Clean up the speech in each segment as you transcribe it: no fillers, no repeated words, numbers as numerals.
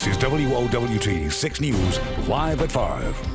This is WOWT 6 News, live at 5.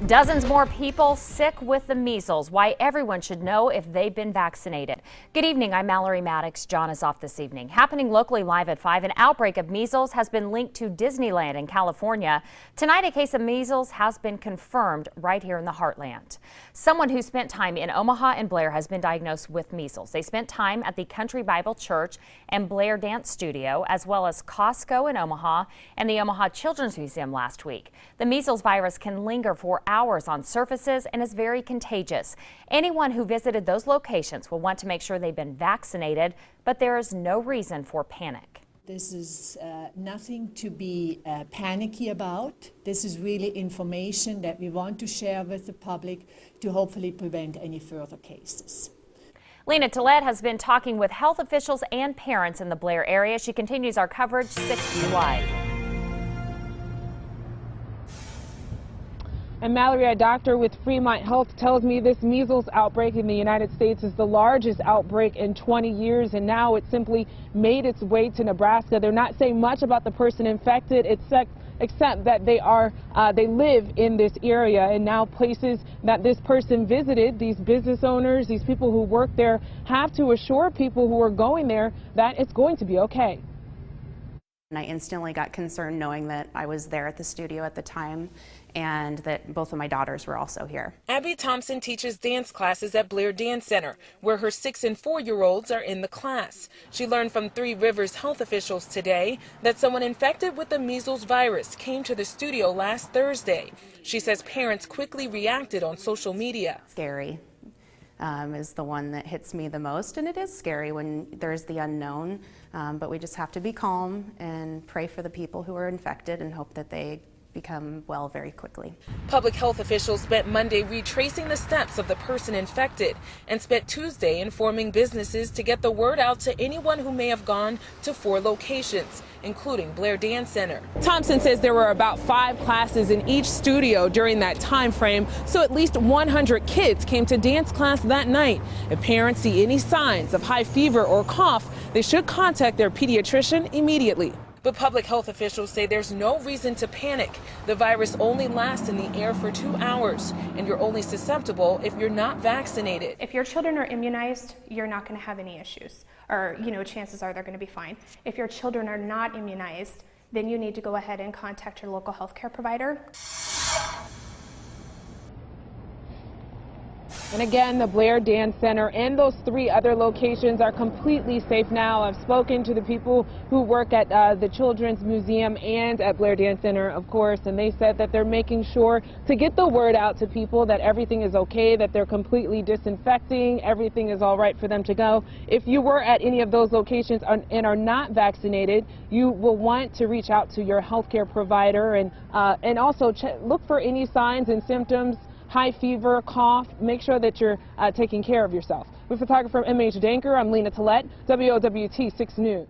Dozens more people sick with the measles. Why everyone should know if they've been vaccinated. Good evening, I'm Mallory Maddox. John is off this evening. Happening locally live at 5, an outbreak of measles has been linked to Disneyland in California. Tonight, a case of measles has been confirmed right here in the heartland. Someone who spent time in Omaha and Blair has been diagnosed with measles. They spent time at the Country Bible Church and Blair Dance Studio, as well as Costco in Omaha and the Omaha Children's Museum last week. The measles virus can linger for hours on surfaces and is very contagious. Anyone who visited those locations will want to make sure they've been vaccinated, but there is no reason for panic. This is nothing to be panicky about. This is really information that we want to share with the public to hopefully prevent any further cases. Lena Tillett has been talking with health officials and parents in the Blair area. She continues our coverage 6 Live. And Mallory, a doctor with Fremont Health, tells me this measles outbreak in the United States is the largest outbreak in 20 years, and now it simply made its way to Nebraska. They're not saying much about the person infected, except that they live in this area, and now places that this person visited, these business owners, these people who work there, have to assure people who are going there that it's going to be okay. And I instantly got concerned knowing that I was there at the studio at the time and that both of my daughters were also here. Abby Thompson teaches dance classes at Blair Dance Center, where her 6- and 4-year-olds are in the class. She learned from Three Rivers health officials today that someone infected with the measles virus came to the studio last Thursday. She says parents quickly reacted on social media. Scary is the one that hits me the most, and it is scary when there's the unknown, but we just have to be calm and pray for the people who are infected and hope that they become well very quickly. Public health officials spent Monday retracing the steps of the person infected and spent Tuesday informing businesses to get the word out to anyone who may have gone to 4 locations, including Blair Dance Center. Thompson says there were about 5 classes in each studio during that time frame, so at least 100 kids came to dance class that night. If parents see any signs of high fever or cough, they should contact their pediatrician immediately. But public health officials say there's no reason to panic. The virus only lasts in the air for 2 hours, and you're only susceptible if you're not vaccinated. If your children are immunized, you're not going to have any issues, or chances are they're going to be fine. If your children are not immunized, then you need to go ahead and contact your local healthcare provider. And again, the Blair Dance Center and those 3 other locations are completely safe now. I've spoken to the people who work at the Children's Museum and at Blair Dance Center, of course, and they said that they're making sure to get the word out to people that everything is okay, that they're completely disinfecting, everything is all right for them to go. If you were at any of those locations and are not vaccinated, you will want to reach out to your healthcare provider and also look for any signs and symptoms. High fever, cough, make sure that you're taking care of yourself. With photographer MH Danker, I'm Lena Tillett, WOWT 6 News.